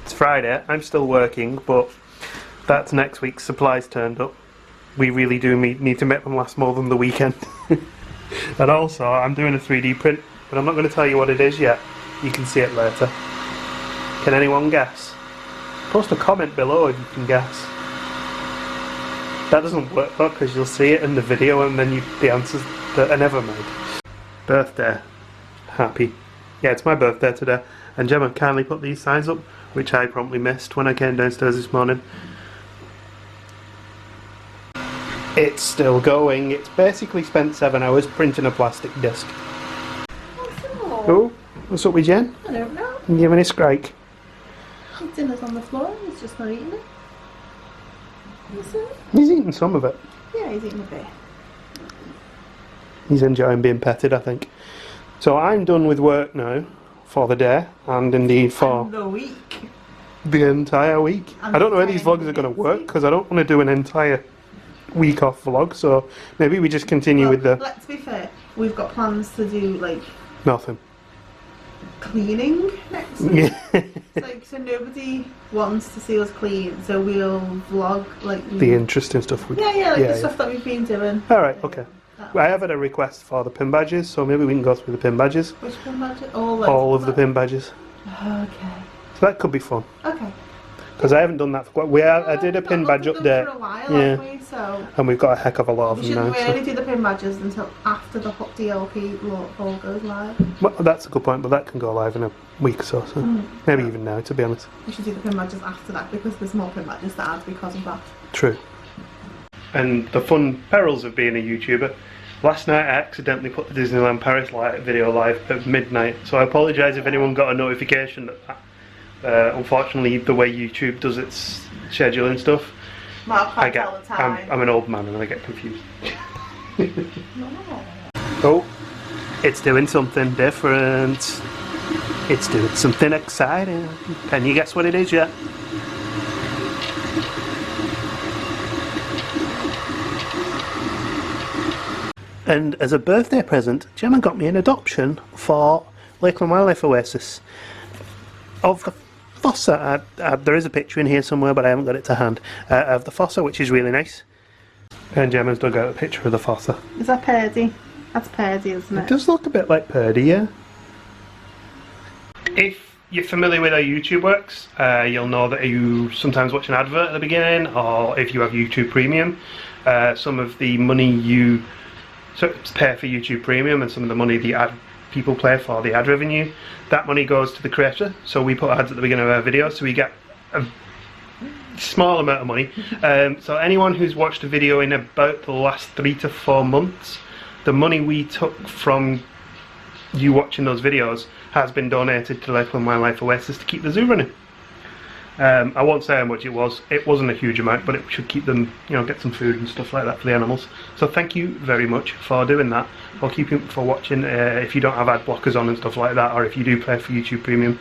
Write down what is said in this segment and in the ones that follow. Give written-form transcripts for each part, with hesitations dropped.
It's Friday, I'm still working, but that's next week's supplies turned up. We really do need to make them last more than the weekend. And also, I'm doing a 3D print, but I'm not going to tell you what it is yet. You can see it later. Can anyone guess? Post a comment below if you can guess. That doesn't work though, because you'll see it in the video and then the answers that are never made. Birthday. Happy. Yeah, it's my birthday today. And Gemma kindly put these signs up, which I promptly missed when I came downstairs this morning. It's still going. It's basically spent 7 hours printing a plastic disc. Oh, what's up with Jen? I don't know. You giving a scrake? His dinner's on the floor, he's just not eating it. He's eating some of it. Yeah, he's eating a bit. He's enjoying being petted, I think. So I'm done with work now for the day, and indeed for and the week. The entire week. And I don't know where these vlogs are going to work, because I don't want to do an entire week off vlog, so maybe we just continue with the... Let's be fair, we've got plans to do, like... Nothing. Cleaning next week. Yeah. Like, so nobody wants to see us clean, so we'll vlog, like... The interesting stuff. Yeah, the stuff that we've been doing. Alright, okay. I have had a request for the pin badges, so maybe we can go through the pin badges. Which pin badges? All of the pin badges. Okay. So that could be fun. Okay. Because I haven't done that for quite... I did a pin badge update. For a while, haven't we? So and we've got a heck of a lot of them now. We shouldn't really do the pin badges until after the hot DLP all goes live. Well, that's a good point, but that can go live in a week or so. Maybe even now, to be honest. We should do the pin badges after that, because there's more pin badges to add because of that. True. And the fun perils of being a YouTuber. Last night I accidentally put the Disneyland Paris video live at midnight, so I apologise if anyone got a notification that unfortunately, the way YouTube does its scheduling stuff, Mark can't tell the time. I'm an old man and I get confused. Oh, it's doing something different. It's doing something exciting. Can you guess what it is yet? And as a birthday present, Gemma got me an adoption for Lakeland Wildlife Oasis of the fossa. There is a picture in here somewhere, but I haven't got it to hand, of the fossa, which is really nice. And Gemma's dug out a picture of the fossa. Is that Purdy? That's Purdy, isn't it? It does look a bit like Purdy, yeah. If you're familiar with how YouTube works, you'll know that you sometimes watch an advert at the beginning, or if you have YouTube Premium, some of the money you pay for YouTube Premium and some of the money the ad people pay for the ad revenue, that money goes to the creator. So we put ads at the beginning of our videos, so we get a small amount of money. So anyone who's watched a video in about the last 3 to 4 months, the money we took from you watching those videos has been donated to Lakeland Wildlife Oasis to keep the zoo running. I won't say how much it was. It wasn't a huge amount, but it should keep them, get some food and stuff like that for the animals. So thank you very much for doing that, for watching. If you don't have ad blockers on and stuff like that, or if you do pay for YouTube Premium,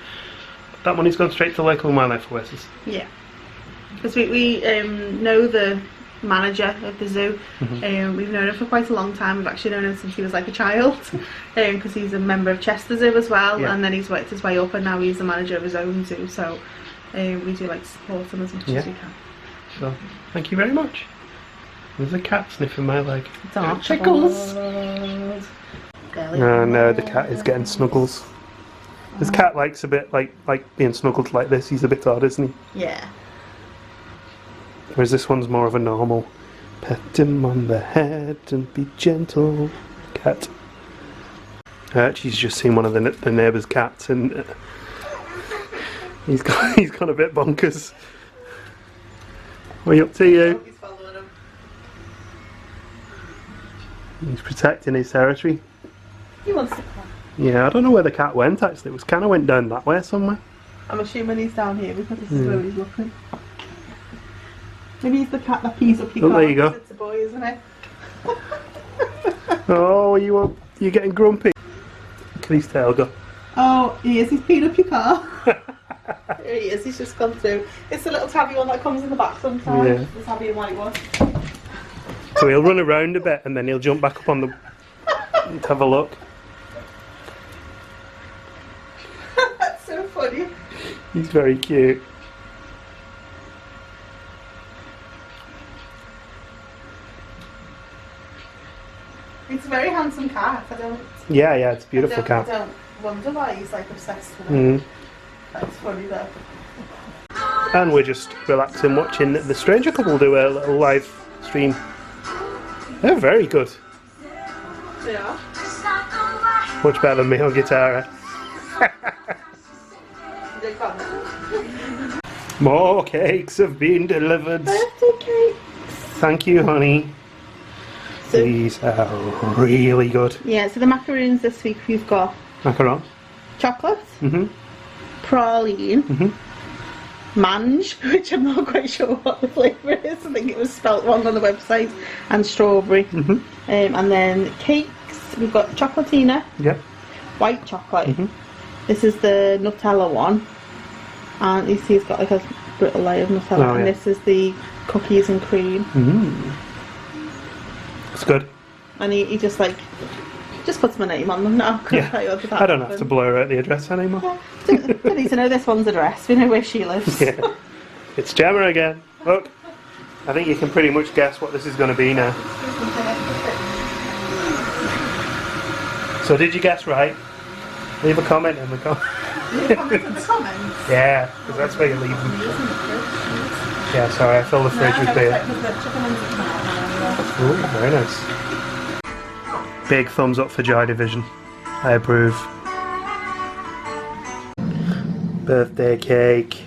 that money's gone straight to Lakeland Wildlife Oasis. Yeah. Because we know the manager of the zoo. We've known him for quite a long time. We've actually known him since he was like a child, because he's a member of Chester Zoo as well, and then he's worked his way up and now he's the manager of his own zoo. So we do like to support him as much as we can. So thank you very much. There's a cat sniffing my leg. Tickles. Oh no, the cat is getting snuggles. This cat likes a bit like being snuggled like this. He's a bit odd, isn't he? Yeah. Whereas this one's more of a normal pet him on the head and be gentle cat. She's just seen one of the neighbour's cats and he's gone a bit bonkers. What are you up to, you? He's following him. He's protecting his territory. He wants to come. Yeah, I don't know where the cat went actually. It kind of went down that way somewhere. I'm assuming he's down here because this is where he's looking. Maybe he's the cat that pees up your car. There you go. It's a boy, isn't it? Oh, you're getting grumpy. Look at his tail go. Oh, he is. He's peed up your car. There he is. He's just gone through. It's the little tabby one that comes in the back sometimes. Yeah. The tabby and white one. So he'll run around a bit and then he'll jump back up on the... to have a look. That's so funny. He's very cute. handsome cat. I don't. Yeah, it's a beautiful I cat. don't wonder why he's like obsessed with it. That's funny though. And we're just relaxing, watching the Stranger couple do a little live stream. They're very good. They are. Much better than me on guitar. They got More cakes have been delivered. birthday cake. Thank you, honey. So, These are really good. yeah, so the macaroons this week we've got Macaron. chocolate, Mm-hmm. praline, Mm-hmm. mange, which I'm not quite sure what the flavour is. I think it was spelt wrong on the website, and strawberry. Mm-hmm. And then cakes, we've got chocolatina, Yep. white chocolate. Mm-hmm. This is the Nutella one, and you see it's got like a brittle layer of Nutella. Oh, and yeah. this is the cookies and cream. Mm. It's good. And he just puts my name on them now. Yeah. I don't have to blur out the address anymore. Yeah. Don't need to know this one's address. We know where she lives. Yeah. It's Gemma again. Look. I think you can pretty much guess what this is going to be now. So did you guess right? Leave a comment in the comments. Leave a comment in the comments. Yeah, because that's where you leave them. Yeah, sorry, I filled the fridge with beer. Ooh, very nice. Big thumbs up for Joy Division. I approve. Birthday cake.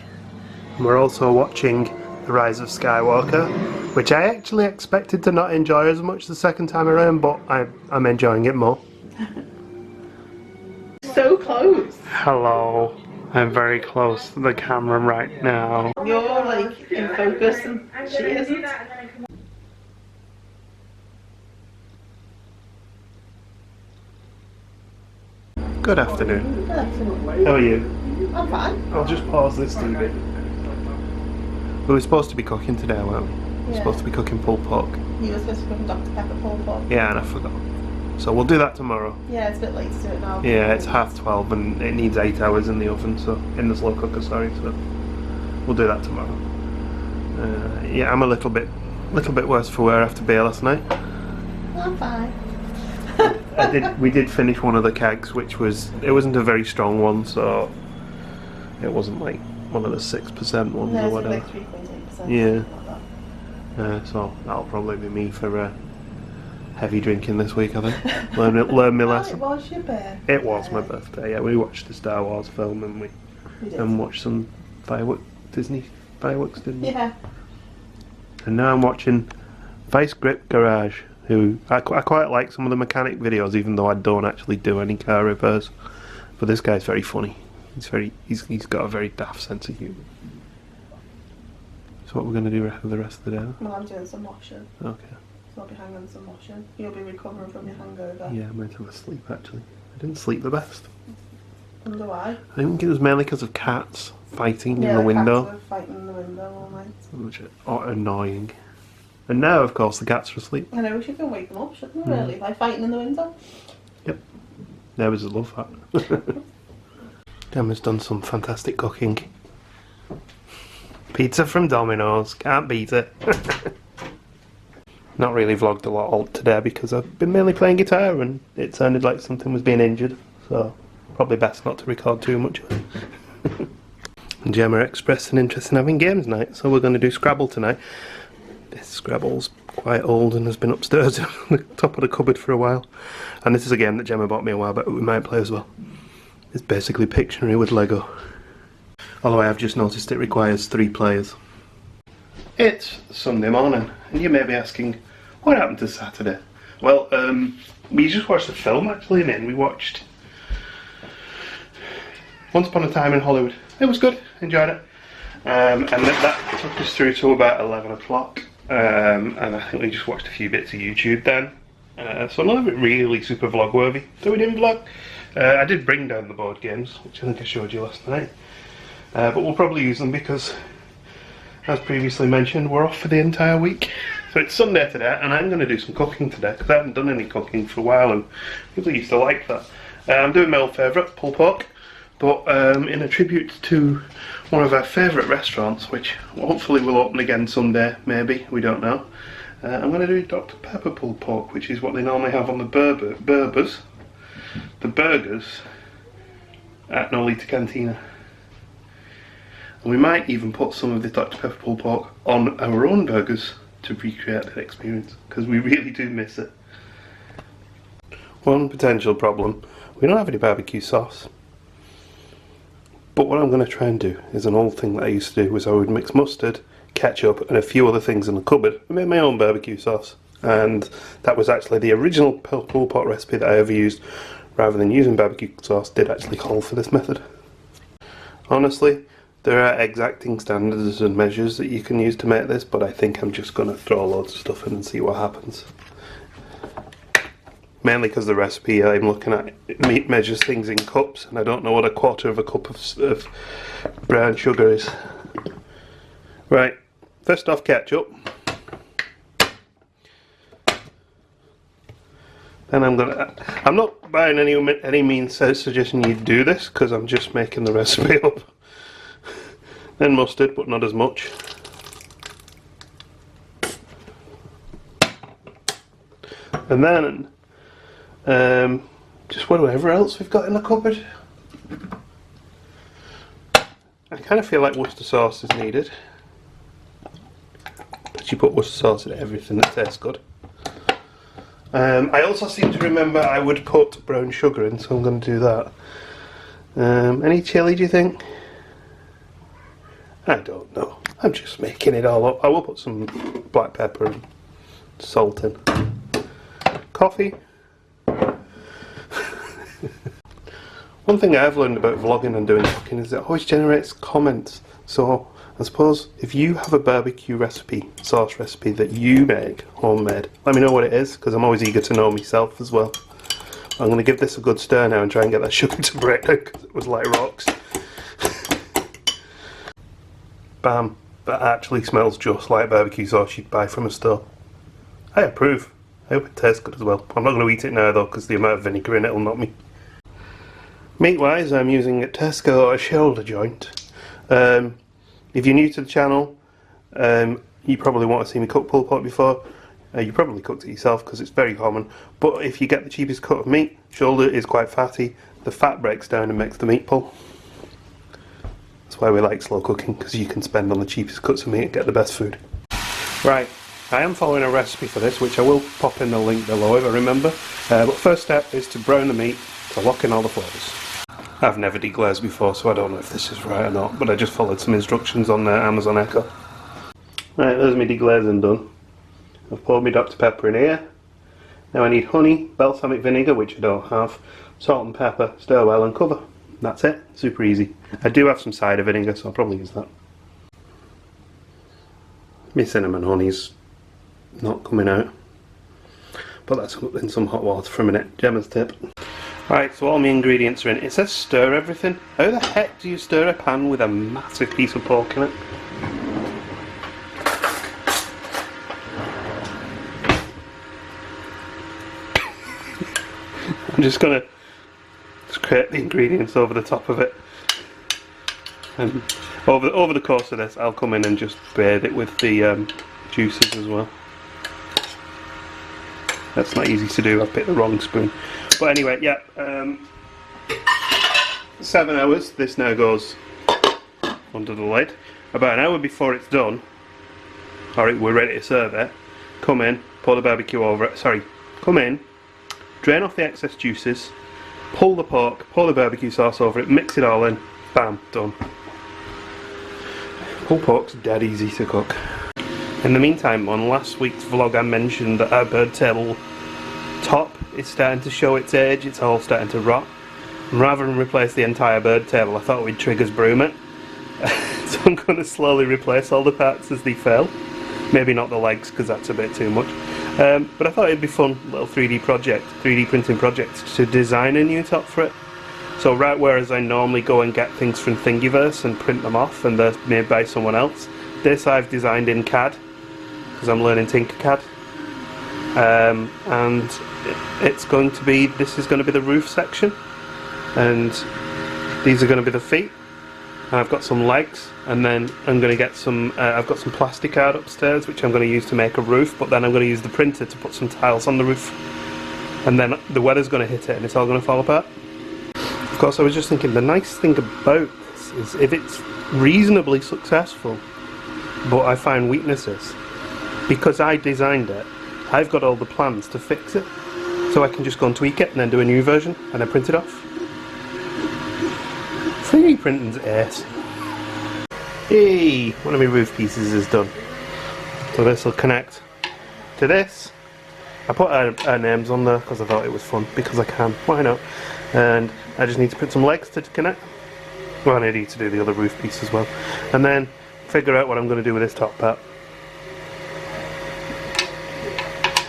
And we're also watching The Rise of Skywalker, which I actually expected to not enjoy as much the second time around, but I'm enjoying it more. So close. Hello. I'm very close to the camera right now. You're like in focus and she isn't. Good afternoon. Good afternoon. How are you? I'm fine. I'll just pause this TV. We were supposed to be cooking today, weren't we? We were supposed to be cooking pulled pork. You were supposed to cook Dr. Pepper pulled pork. Yeah, and I forgot. So we'll do that tomorrow. Yeah, it's a bit late to do it now. Yeah, it's 12:30 and it needs 8 hours in the oven, so in the slow cooker, sorry. So we'll do that tomorrow. Yeah, I'm a little bit worse for wear after beer last night. I'm fine. We did finish one of the kegs, which wasn't a very strong one, so it wasn't like one of the 6% ones No, or it's whatever. like 3.8%. Yeah. Like that. So that'll probably be me for heavy drinking this week, I think. Learn my lesson. It was your birthday. It was my birthday. Yeah, we watched the Star Wars film and we did. watched some Disney fireworks, didn't we? Yeah. And now I'm watching Vice Grip Garage, who I quite like some of the mechanic videos, even though I don't actually do any car repairs. But this guy's very funny. He's got a very daft sense of humour. So what we're going to do for the rest of the day? Well, I'm doing some washing. Okay. So I'll be hanging some washing. You'll be recovering from your hangover. Yeah, I might have a sleep actually. I didn't sleep the best. Wonder why? I think it was mainly because of cats fighting Yeah, in the window. cats were fighting in the window all night. Which is annoying. And now, of course, the cats are asleep. I know, we should go wake them up, shouldn't we, really? By fighting in the window? Yep. There was a love that. Gemma's done some fantastic cooking. Pizza from Domino's. Can't beat it. Not really vlogged a lot today because I've been mainly playing guitar and it sounded like something was being injured. So, probably best not to record too much. And Gemma expressed an interest in having games night, so we're going to do Scrabble tonight. This Scrabble's quite old and has been upstairs on the top of the cupboard for a while. And this is a game that Gemma bought me a while back, but we might play as well. It's basically Pictionary with Lego. Although I have just noticed it requires 3 players. It's Sunday morning, and you may be asking, what happened to Saturday? Well, we just watched a film actually, and we watched Once Upon a Time in Hollywood. It was good, enjoyed it. And that took us through to about 11 o'clock. And I think we just watched a few bits of YouTube then. So none of it really super vlog worthy. So we didn't vlog. I did bring down the board games, which I think I showed you last night. But we'll probably use them because, as previously mentioned, we're off for the entire week. So it's Sunday today, and I'm going to do some cooking today because I haven't done any cooking for a while, and people used to like that. I'm doing my old favourite, pulled pork, but in a tribute to one of our favourite restaurants, which hopefully will open again someday, maybe, we don't know. I'm going to do Dr Pepper pulled pork, which is what they normally have on the burgers at Nolita Cantina. And we might even put some of the Dr Pepper pulled pork on our own burgers to recreate that experience, because we really do miss it. One potential problem, we don't have any barbecue sauce. But what I'm going to try and do is an old thing that I used to do, was I would mix mustard, ketchup and a few other things in the cupboard and make my own barbecue sauce. And that was actually the original pulled pork recipe that I ever used, rather than using barbecue sauce, did actually call for this method. Honestly, there are exacting standards and measures that you can use to make this, but I think I'm just going to throw loads of stuff in and see what happens. Mainly because the recipe I'm looking at measures things in cups, and I don't know what a quarter of a cup of brown sugar is. Right, first off, ketchup. Then I'm not by any means suggesting you do this, because I'm just making the recipe up. Then mustard, but not as much. And then just whatever else we've got in the cupboard. I kind of feel like Worcester sauce is needed. But you put Worcester sauce in everything that tastes good. I also seem to remember I would put brown sugar in, so I'm going to do that. Any chilli, do you think? I don't know. I'm just making it all up. I will put some black pepper and salt in. Coffee. One thing I've learned about vlogging and doing cooking is it always generates comments. So I suppose if you have a barbecue recipe, sauce recipe that you make homemade, let me know what it is, because I'm always eager to know myself as well. I'm going to give this a good stir now and try and get that sugar to break down, because it was like rocks. Bam, that actually smells just like barbecue sauce you'd buy from a store. I approve. I hope it tastes good as well. I'm not going to eat it now though, because the amount of vinegar in it will knock me. Meat wise, I'm using a Tesco shoulder joint. If you're new to the channel, you probably want to see me cook pulled pork before. You probably cooked it yourself because it's very common. But if you get the cheapest cut of meat, shoulder is quite fatty. The fat breaks down and makes the meat pull. That's why we like slow cooking, because you can spend on the cheapest cuts of meat and get the best food. Right, I am following a recipe for this, which I will pop in the link below if I remember. But first step is to brown the meat to lock in all the flavours. I've never deglazed before, so I don't know if this is right or not, but I just followed some instructions on Amazon Echo. Right, there's my deglazing done. I've poured my Dr Pepper in here. Now I need honey, balsamic vinegar, which I don't have, salt and pepper, stir well and cover. That's it, super easy. I do have some cider vinegar, so I'll probably use that. My cinnamon honey's not coming out. Put that in some hot water for a minute. Gemma's tip. Right, so all my ingredients are in. It says stir everything. How the heck do you stir a pan with a massive piece of pork in it? I'm just gonna scrape the ingredients over the top of it. And over the course of this, I'll come in and just bathe it with the juices as well. That's not easy to do, I picked the wrong spoon. But anyway, yeah, 7 hours, this now goes under the lid. About an hour before it's done, or we're ready to serve it, come in, pour the barbecue over it, come in, drain off the excess juices, pull the pork, pour the barbecue sauce over it, mix it all in, bam, done. Pulled pork's dead easy to cook. In the meantime, on last week's vlog I mentioned that our bird table top is starting to show its age, it's all starting to rot. And rather than replace the entire bird table, I thought we'd triggers broom it. So I'm going to slowly replace all the parts as they fail. Maybe not the legs, because that's a bit too much. But I thought it'd be fun, little 3D printing project, to design a new top for it. So right whereas I normally go and get things from Thingiverse and print them off and they're made by someone else, this I've designed in CAD, because I'm learning Tinkercad. And this is going to be the roof section, and these are going to be the feet, I've got some legs, and then I'm going to get some, I've got some plastic out upstairs which I'm going to use to make a roof, but then I'm going to use the printer to put some tiles on the roof, and then the weather's going to hit it and it's all going to fall apart. Of course, I was just thinking, the nice thing about this is if it's reasonably successful, but I find weaknesses, because I designed it, I've got all the plans to fix it, so I can just go and tweak it and then do a new version and then print it off. 3D printing's ace. Hey, one of my roof pieces is done. So this will connect to this. I put our names on there because I thought it was fun, because I can, why not? And I just need to put some legs to connect. Well, I need to do the other roof piece as well. And then figure out what I'm going to do with this top part.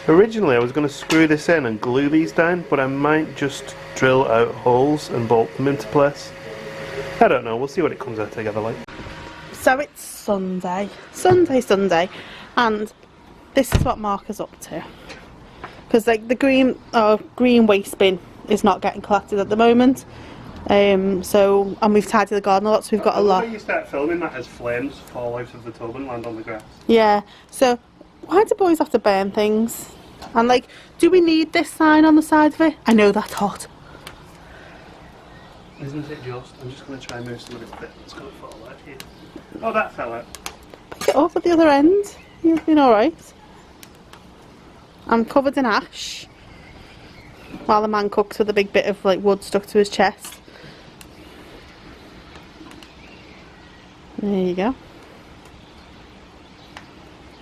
Originally I was going to screw this in and glue these down, but I might just drill out holes and bolt them into place. I don't know, we'll see what it comes out together like. So it's Sunday, and this is what Mark is up to. Because like the green waste bin is not getting collected at the moment. And we've tidied the garden a lot, so we've got a lot. You start filming that as flames fall out of the tub and land on the grass. Yeah, so why do boys have to burn things? And like, do we need this sign on the side of it? I know that's hot. Isn't it just? I'm just going to try and move some of this bit that's going to fall out here. Oh, that fell out. Pick it up at the other end. You've been alright. I'm covered in ash while the man cooks with a big bit of like wood stuck to his chest. There you go.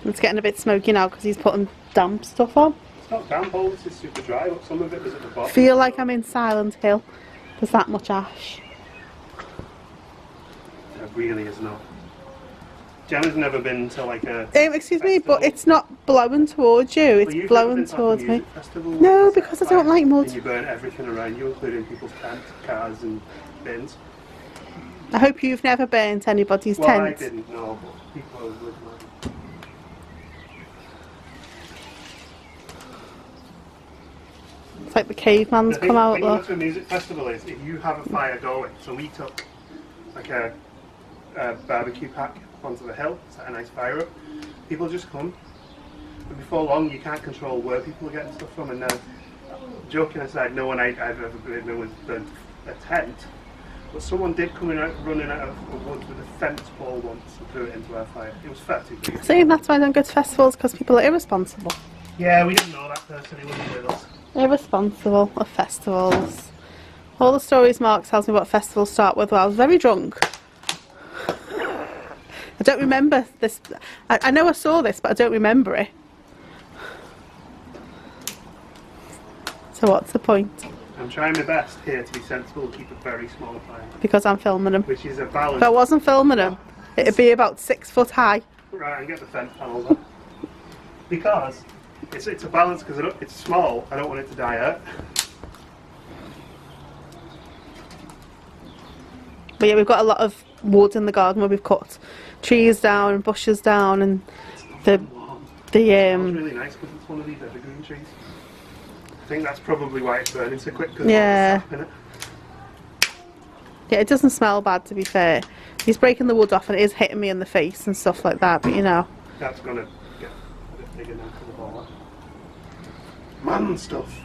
It's getting a bit smoky now because he's putting damp stuff on. It's not damp, all this is super dry, but some of it was at the bottom. I feel like I'm in Silent Hill. There's that much ash. It really is not. Gemma's never been to like a excuse me, but it's not blowing towards you, it's blowing towards me. No, because I don't like mud. And you burn everything around you, including people's tents, cars and bins. I hope you've never burnt anybody's tent. Well, I didn't know, but people would mind. It's like the caveman's come out, look. look. The music festival is, if you have a fire going, so we took like a barbecue pack onto the hill, set a nice fire up, people just come, and before long you can't control where people are getting stuff from. And now, joking aside, no one I've ever been in with burnt a tent, but someone did come in running out of the woods with a fence pole once and threw it into our fire. It was far too big. See, that's why I don't go to festivals, because people are irresponsible. Yeah, we didn't know that person, he wasn't with us. Irresponsible of festivals. All the stories Mark tells me about festivals start with, well, I was very drunk. I don't remember this. I know I saw this, but I don't remember it. So what's the point? I'm trying my best here to be sensible and keep a very small fire. Because I'm filming him. Which is a balance. If I wasn't filming him, it'd be about 6 foot high. Right, and get the fence panels up. Because it's a balance, because it's small, I don't want it to die out. But yeah, we've got a lot of wood in the garden where we've cut trees down and bushes down, and It's really nice because it's one of these evergreen trees. I think that's probably why it's burning so quick, because yeah. in it. Yeah, it doesn't smell bad, to be fair. He's breaking the wood off and it is hitting me in the face and stuff like that, but you know. That's going to get a bit bigger now for the ball. Man stuff.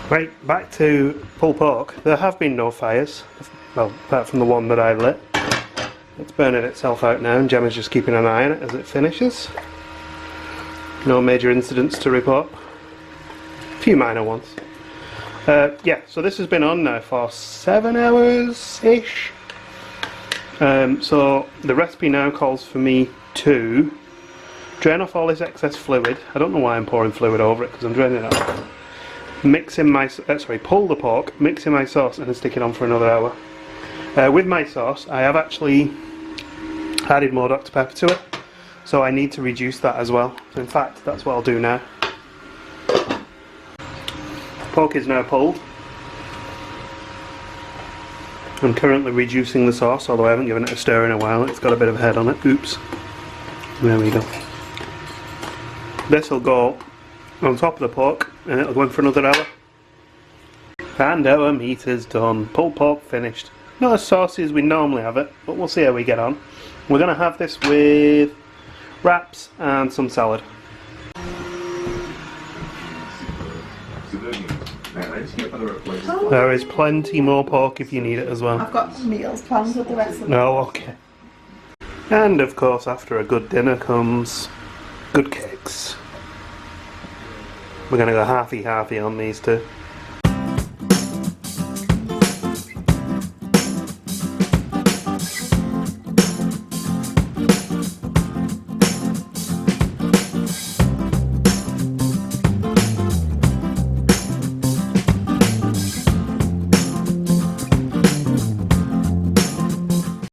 Right, back to pulled pork. There have been no fires, well, apart from the one that I lit. It's burning itself out now, and Gemma's just keeping an eye on it as it finishes. No major incidents to report. A few minor ones. Yeah, so this has been on now for 7 hours-ish. So the recipe now calls for me to drain off all this excess fluid. I don't know why I'm pouring fluid over it, because I'm draining it off. Pull the pork, mix in my sauce, and then stick it on for another hour. With my sauce, I have actually added more Dr. Pepper to it, so I need to reduce that as well. So in fact, that's what I'll do now. Pork is now pulled. I'm currently reducing the sauce, although I haven't given it a stir in a while. It's got a bit of head on it. Oops. There we go. This will go on top of the pork, and it'll go in for another hour. And our meat is done. Pulled pork finished. Not as saucy as we normally have it, but we'll see how we get on. We're going to have this with wraps and some salad. There is plenty more pork if you need it as well. I've got meals planned with the rest of them. Oh, okay. And of course, after a good dinner comes good cakes. We're going to go halfy-halfy on these two.